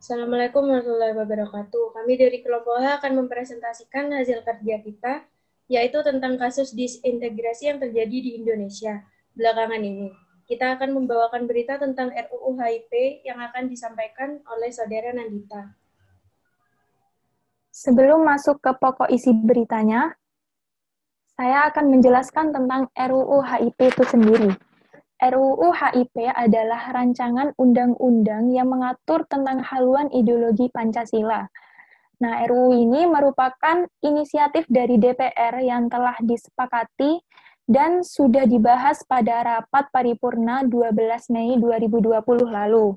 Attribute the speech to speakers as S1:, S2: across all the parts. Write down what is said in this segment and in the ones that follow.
S1: Assalamualaikum warahmatullahi wabarakatuh. Kami dari kelompok H akan mempresentasikan hasil kerja kita, yaitu tentang kasus disintegrasi yang terjadi di Indonesia belakangan ini. Kita akan membawakan berita tentang RUU HIP yang akan disampaikan oleh Saudara Nandita.
S2: Sebelum masuk ke pokok isi beritanya, saya akan menjelaskan tentang RUU HIP itu sendiri. RUU HIP adalah rancangan undang-undang yang mengatur tentang haluan ideologi Pancasila. Nah, RUU ini merupakan inisiatif dari DPR yang telah disepakati dan sudah dibahas pada rapat paripurna 12 Mei 2020 lalu.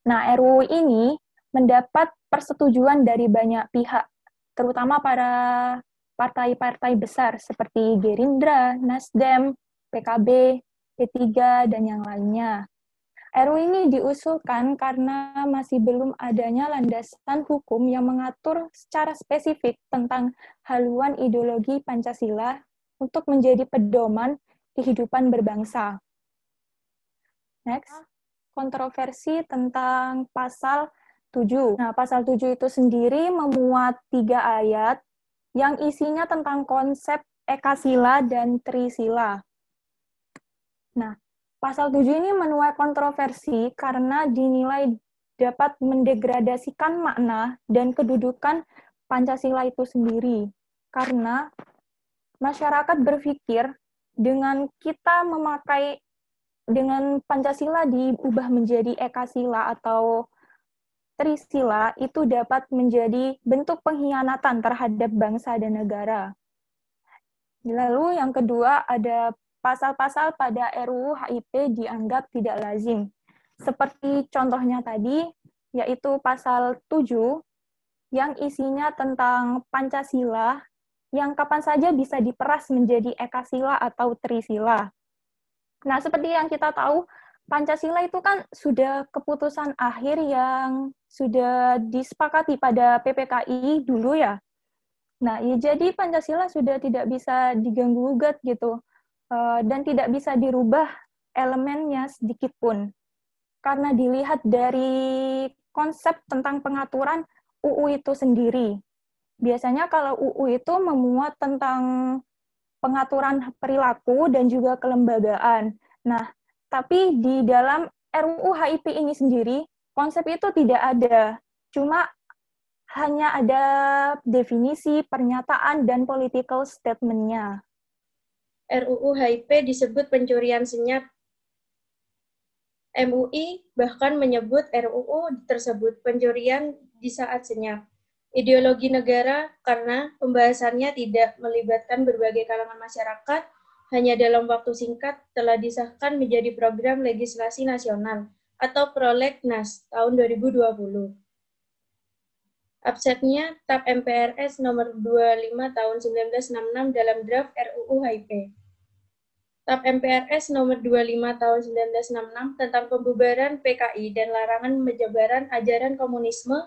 S2: Nah, RUU ini mendapat persetujuan dari banyak pihak, terutama para partai-partai besar seperti Gerindra, Nasdem, PKB, P3, dan yang lainnya. RUU ini diusulkan karena masih belum adanya landasan hukum yang mengatur secara spesifik tentang haluan ideologi Pancasila untuk menjadi pedoman kehidupan berbangsa. Next, kontroversi tentang pasal 7. Nah, pasal 7 itu sendiri memuat 3 ayat yang isinya tentang konsep ekasila dan trisila. Nah, pasal 7 ini menuai kontroversi karena dinilai dapat mendegradasikan makna dan kedudukan Pancasila itu sendiri. Karena masyarakat berpikir dengan kita memakai dengan Pancasila diubah menjadi ekasila atau trisila itu dapat menjadi bentuk pengkhianatan terhadap bangsa dan negara. Lalu yang kedua ada pasal-pasal pada RUU HIP dianggap tidak lazim. Seperti contohnya tadi, yaitu pasal 7 yang isinya tentang Pancasila yang kapan saja bisa diperas menjadi ekasila atau trisila. Nah, seperti yang kita tahu, Pancasila itu kan sudah keputusan akhir yang sudah disepakati pada PPKI dulu ya. Nah, ya jadi Pancasila sudah tidak bisa diganggu-gugat gitu, dan tidak bisa dirubah elemennya sedikit pun. Karena dilihat dari konsep tentang pengaturan UU itu sendiri. Biasanya kalau UU itu memuat tentang pengaturan perilaku dan juga kelembagaan. Nah, tapi di dalam RUU HIP ini sendiri, konsep itu tidak ada. Cuma hanya ada definisi, pernyataan, dan political statement-nya.
S1: RUU HIP disebut pencurian senyap. MUI bahkan menyebut RUU tersebut pencurian di saat senyap. Ideologi negara karena pembahasannya tidak melibatkan berbagai kalangan masyarakat, hanya dalam waktu singkat telah disahkan menjadi program legislasi nasional atau Prolegnas tahun 2020. Absennya TAP MPRS nomor 25 tahun 1966 dalam draft RUU HIP. TAP MPRS nomor 25 tahun 1966 tentang pembubaran PKI dan larangan penyebaran ajaran komunisme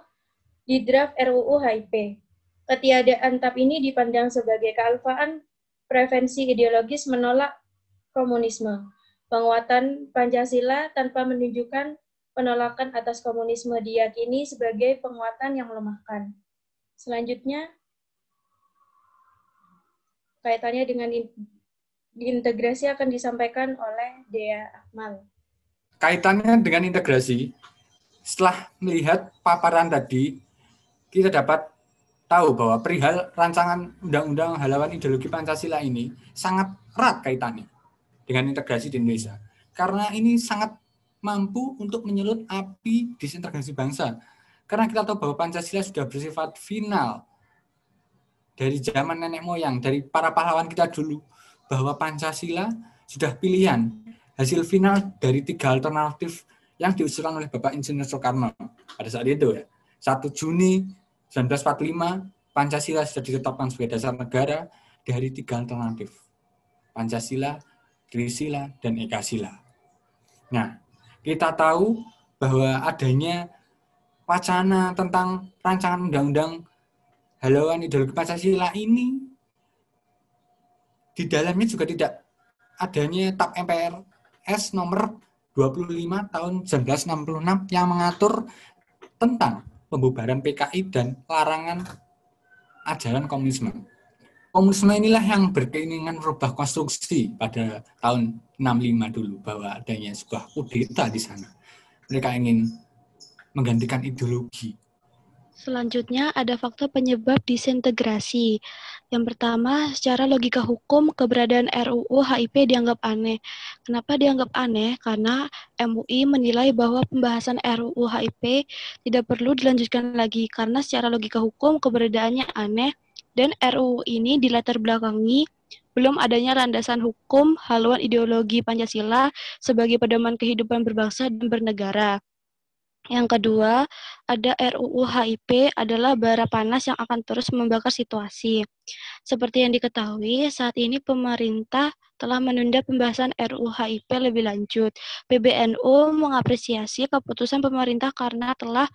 S1: di draft RUU HIP. Ketiadaan TAP ini dipandang sebagai kealfaan prevensi ideologis menolak komunisme, penguatan Pancasila tanpa menunjukkan penolakan atas komunisme diyakini sebagai penguatan yang melemahkan. Selanjutnya, kaitannya dengan integrasi akan disampaikan oleh Dea Akmal.
S3: Kaitannya dengan integrasi, setelah melihat paparan tadi, kita dapat tahu bahwa perihal rancangan Undang-Undang Haluan Ideologi Pancasila ini sangat erat kaitannya dengan integrasi di Indonesia. Karena ini sangat mampu untuk menyulut api disintegrasi bangsa. Karena kita tahu bahwa Pancasila sudah bersifat final dari zaman nenek moyang, dari para pahlawan kita dulu, bahwa Pancasila sudah pilihan, hasil final dari 3 alternatif yang diusulkan oleh Bapak Insinyur Soekarno pada saat itu ya. 1 Juni 1945, Pancasila sudah ditetapkan sebagai dasar negara dari 3 alternatif. Pancasila, Trisila, dan Ekasila. Nah, kita tahu bahwa adanya wacana tentang rancangan undang-undang haluan ideologi Pancasila ini di dalamnya juga tidak adanya TAP MPRS nomor 25 tahun 1966 yang mengatur tentang pembubaran PKI dan larangan ajaran komunisme. Komunisme inilah yang berkeinginan merubah konstruksi pada tahun 65 dulu, bahwa adanya sebuah kudeta di sana. Mereka ingin menggantikan ideologi.
S4: Selanjutnya ada faktor penyebab disintegrasi. Yang pertama, secara logika hukum, keberadaan RUU HIP dianggap aneh. Kenapa dianggap aneh? Karena MUI menilai bahwa pembahasan RUU HIP tidak perlu dilanjutkan lagi, karena secara logika hukum keberadaannya aneh, dan RUU ini dilatar belakangi belum adanya landasan hukum haluan ideologi Pancasila sebagai pedoman kehidupan berbangsa dan bernegara. Yang kedua, ada RUU HIP adalah bara panas yang akan terus membakar situasi. Seperti yang diketahui, saat ini pemerintah telah menunda pembahasan RUU HIP lebih lanjut. PBNU mengapresiasi keputusan pemerintah karena telah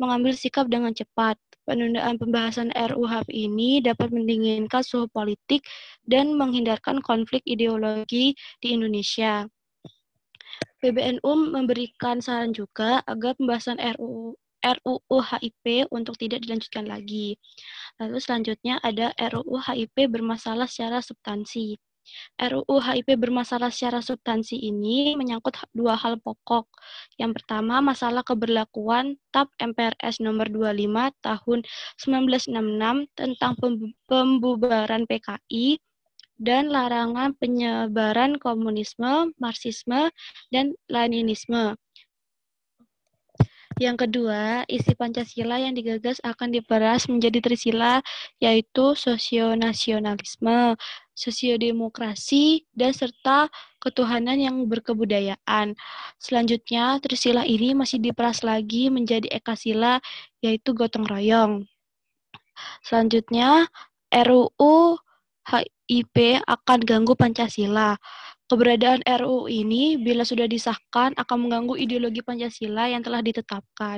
S4: mengambil sikap dengan cepat. Penundaan pembahasan RUU HIP ini dapat mendinginkan suhu politik dan menghindarkan konflik ideologi di Indonesia. PBNU memberikan saran juga agar pembahasan RUU HIP untuk tidak dilanjutkan lagi. Lalu selanjutnya ada RUU HIP bermasalah secara substansi. RUU HIP bermasalah secara substansi ini menyangkut dua hal pokok. Yang pertama, masalah keberlakuan TAP MPRS nomor 25 tahun 1966 tentang pembubaran PKI dan larangan penyebaran komunisme, Marxisme, dan Leninisme. Yang kedua, isi Pancasila yang digagas akan diperas menjadi trisila, yaitu sosionasionalisme, sosiodemokrasi, dan serta ketuhanan yang berkebudayaan. Selanjutnya, trisila ini masih diperas lagi menjadi ekasila, yaitu gotong royong. Selanjutnya, RUU HIP akan ganggu Pancasila. Keberadaan RUU ini bila sudah disahkan akan mengganggu ideologi Pancasila yang telah ditetapkan.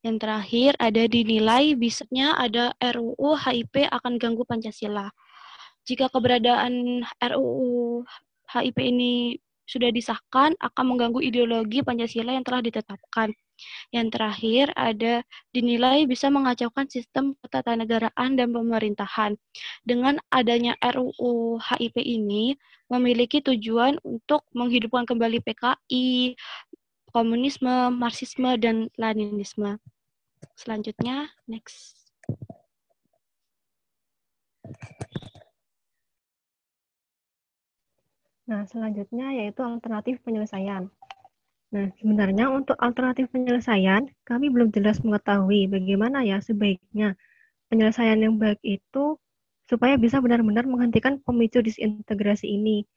S4: Yang terakhir ada dinilai bisanya ada RUU HIP akan ganggu Pancasila. Jika keberadaan RUU HIP ini sudah disahkan akan mengganggu ideologi Pancasila yang telah ditetapkan. Yang terakhir ada dinilai bisa mengacaukan sistem ketatanegaraan dan pemerintahan. Dengan adanya RUU HIP ini memiliki tujuan untuk menghidupkan kembali PKI, komunisme, Marxisme, dan Leninisme. Selanjutnya, next.
S5: Nah, selanjutnya yaitu alternatif penyelesaian. Nah, sebenarnya untuk alternatif penyelesaian, kami belum jelas mengetahui bagaimana ya sebaiknya penyelesaian yang baik itu supaya bisa benar-benar menghentikan pemicu disintegrasi ini.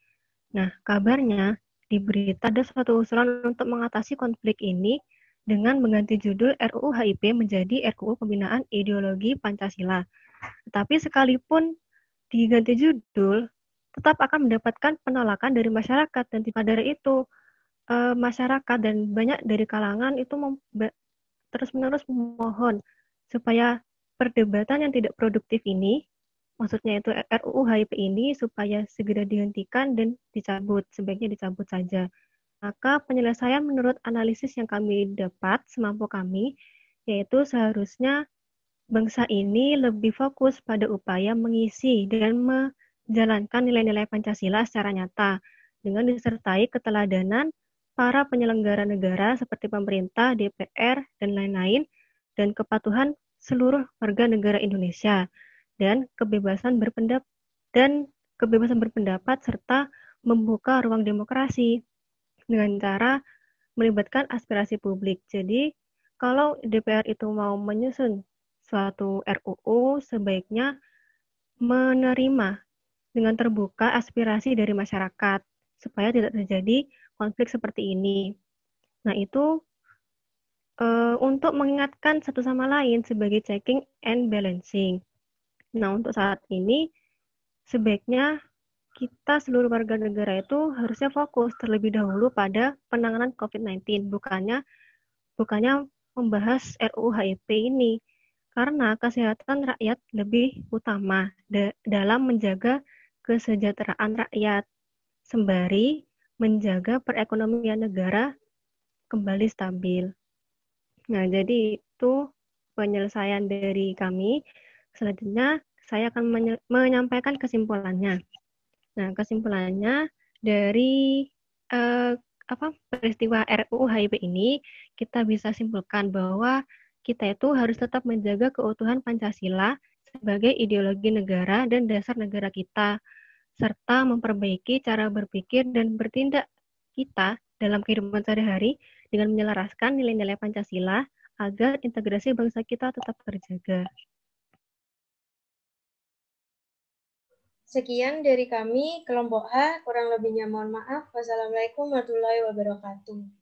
S5: Nah, kabarnya di berita ada suatu usulan untuk mengatasi konflik ini dengan mengganti judul RUU HIP menjadi RUU Pembinaan Ideologi Pancasila. Tetapi sekalipun diganti judul, tetap akan mendapatkan penolakan dari masyarakat, dan dari itu masyarakat dan banyak dari kalangan itu terus-menerus memohon supaya perdebatan yang tidak produktif ini, maksudnya itu RUU HIP ini, supaya segera dihentikan dan dicabut, sebaiknya dicabut saja. Maka penyelesaian menurut analisis yang kami dapat semampu kami, yaitu seharusnya bangsa ini lebih fokus pada upaya mengisi dan menjalankan nilai-nilai Pancasila secara nyata, dengan disertai keteladanan para penyelenggara negara seperti pemerintah, DPR, dan lain-lain, dan kepatuhan seluruh warga negara Indonesia, dan kebebasan berpendapat serta membuka ruang demokrasi dengan cara melibatkan aspirasi publik. Jadi, kalau DPR itu mau menyusun suatu RUU, sebaiknya menerima dengan terbuka aspirasi dari masyarakat, supaya tidak terjadi konflik seperti ini. Nah, itu untuk mengingatkan satu sama lain sebagai checking and balancing. Nah, untuk saat ini, sebaiknya kita seluruh warga negara itu harusnya fokus terlebih dahulu pada penanganan COVID-19, bukannya membahas RUU HIP ini, karena kesehatan rakyat lebih utama dalam menjaga kesejahteraan rakyat, sembari menjaga perekonomian negara kembali stabil. Nah, jadi itu penyelesaian dari kami. Selanjutnya, saya akan menyampaikan kesimpulannya. Nah, kesimpulannya dari peristiwa RUU HIP ini, kita bisa simpulkan bahwa kita itu harus tetap menjaga keutuhan Pancasila sebagai ideologi negara dan dasar negara kita, serta memperbaiki cara berpikir dan bertindak kita dalam kehidupan sehari-hari dengan menyelaraskan nilai-nilai Pancasila agar integrasi bangsa kita tetap terjaga.
S1: Sekian dari kami, kelompok A, kurang lebihnya mohon maaf. Wassalamualaikum warahmatullahi wabarakatuh.